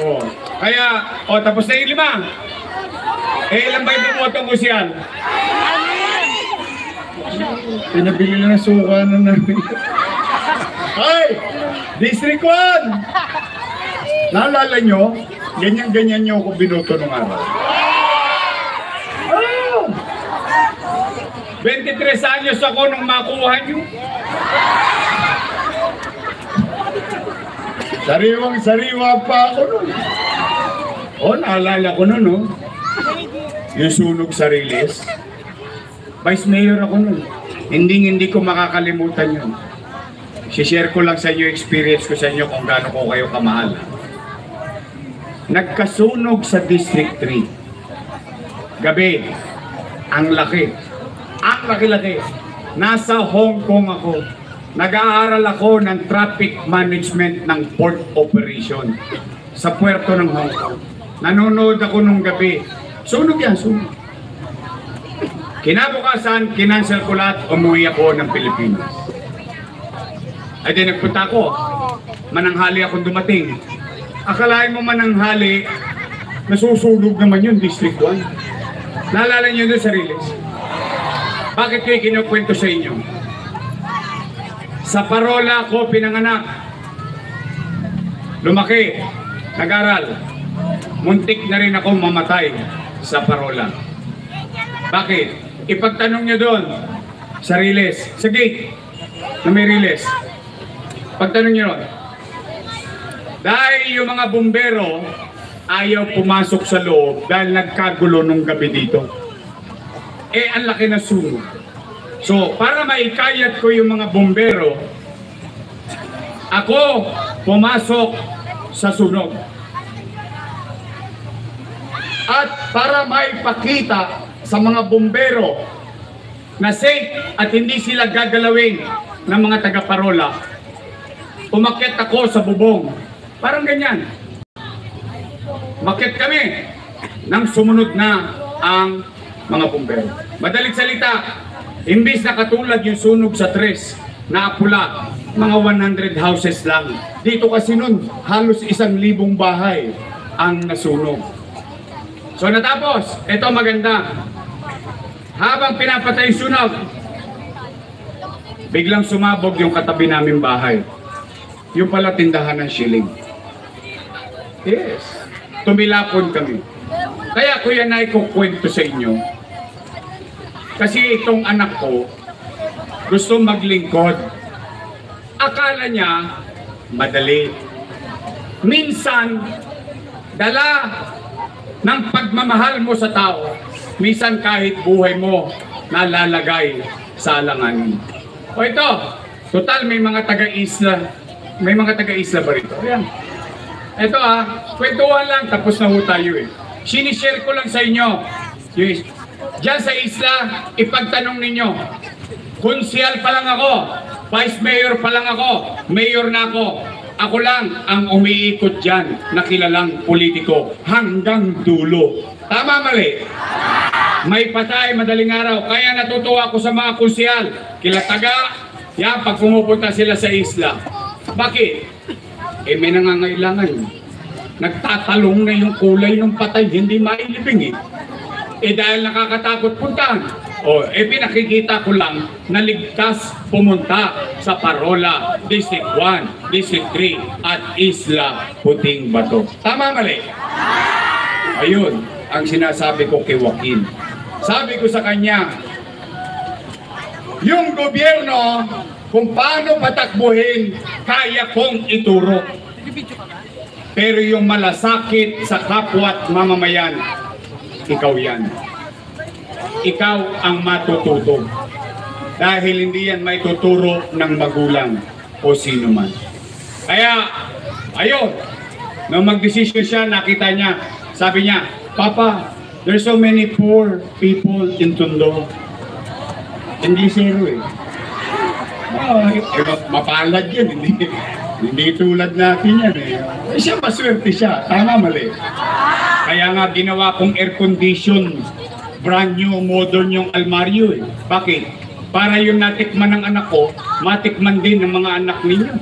Oh. Kaya, tapos na yung 5. Ilan ba yung bumotong ko siyan? Pinabili na ng suka na namin. Ay! District 1! Naalala nyo? Ganyan-ganyan nyo ako binoto nung araw. 23 anyos ako nung makuha nyo. Sariwang-sariwa pa ako nun. Naalala ko nun, no? Yung sunog sa Riles. Vice Mayor ako nun. Hindi ko makakalimutan yun. Si-share ko lang sa inyo, experience ko sa inyo kung gaano ko kayo kamahal. Nagkasunog sa District 3. Gabi. Ang laki. Ang laki-laki. Nasa Hong Kong ako. Nag-aaral ako ng traffic management ng port operation sa puerto ng Hong Kong. Nanonood ako nung gabi. Sunog yan, sunog. Kinabukasan, kinansel ko lahat, umuwi ako ng Pilipinas. Ay di nagpunta ako. Mananghali akong dumating. Akalain mo mananghali, nasusunog naman yun, District 1. Naalala niyo doon sa Riles? Bakit kayo kinukwento sa inyo? Sa Parola ako pinanganak. Lumaki, nag-aral. Muntik na rin ako mamatay sa Parola. Bakit? Ipagtanong niyo doon sa Riles, sa gate na may Riles. Pagtanong niyo doon. Dahil yung mga bumbero ayaw pumasok sa loob dahil nagkagulo nung gabi dito. Ang laki na sunog. So, para maikayat ko yung mga bumbero, ako pumasok sa sunog. At para maipakita sa mga bumbero na safe at hindi sila gagalawin ng mga taga-Parola, umakyat ako sa bubong. Parang ganyan. Umakyat kami nang sumunod na ang mga bumbero. Madaling salita, imbis na katulad yung sunog sa Tres na Apula, mga 100 houses lang. Dito kasi nun, halos 1,000 bahay ang nasunog. So natapos, ito maganda. Habang pinapatay yung sunog, biglang sumabog yung katabi naming bahay. Yung pala tindahan ng shilling. Yes. Tumilapon kami. Kaya ko yan ay kukwento sa inyo. Kasi itong anak ko, gusto maglingkod. Akala niya, madali. Minsan, dala ng pagmamahal mo sa tao, minsan kahit buhay mo, nalalagay sa alanganin. O ito, total may mga taga-isla. May mga taga-isla ba rito? Ayan. Ito kwentuhan lang, tapos na ho tayo eh. Sinishare ko lang sa inyo. Diyan sa isla, ipagtanong ninyo. Konsyal pa lang ako, Vice Mayor pa lang ako, Mayor na ako. Ako lang ang umiikot dyan na kilalang politiko hanggang dulo. Tama mali? May patay madaling araw. Kaya natutuwa ako sa mga konsyal. Kila taga, yan, pag pumupunta sila sa isla. Bakit? May nangangailangan. Nagtatalong na yung kulay ng patay, hindi mailibing dahil nakakatakot puntahan. Pinakikita ko lang na ligtas pumunta sa Parola, District 1, District 3 at Isla Puting Bato. Tama mali? Ayun ang sinasabi ko kay Joaquin. Sabi ko sa kanya, yung gobyerno, kung paano patakbuhin, kaya kong ituro. Pero yung malasakit sa kapwa't mamamayan, ikaw yan. Ikaw ang matututo. Dahil hindi yan may tuturo ng magulang o sino man. Kaya, ayun, nung mag-decision siya, nakita niya, sabi niya, Papa, there's so many poor people in Tondo. Hindi zero mapalad yan, hindi tulad natin yan siya maswerte siya, tama mali. Kaya nga ginawa kong air condition, brand new, modern yung almaryo Bakit? Para yung natikman ng anak ko, matikman din ng mga anak ninyo.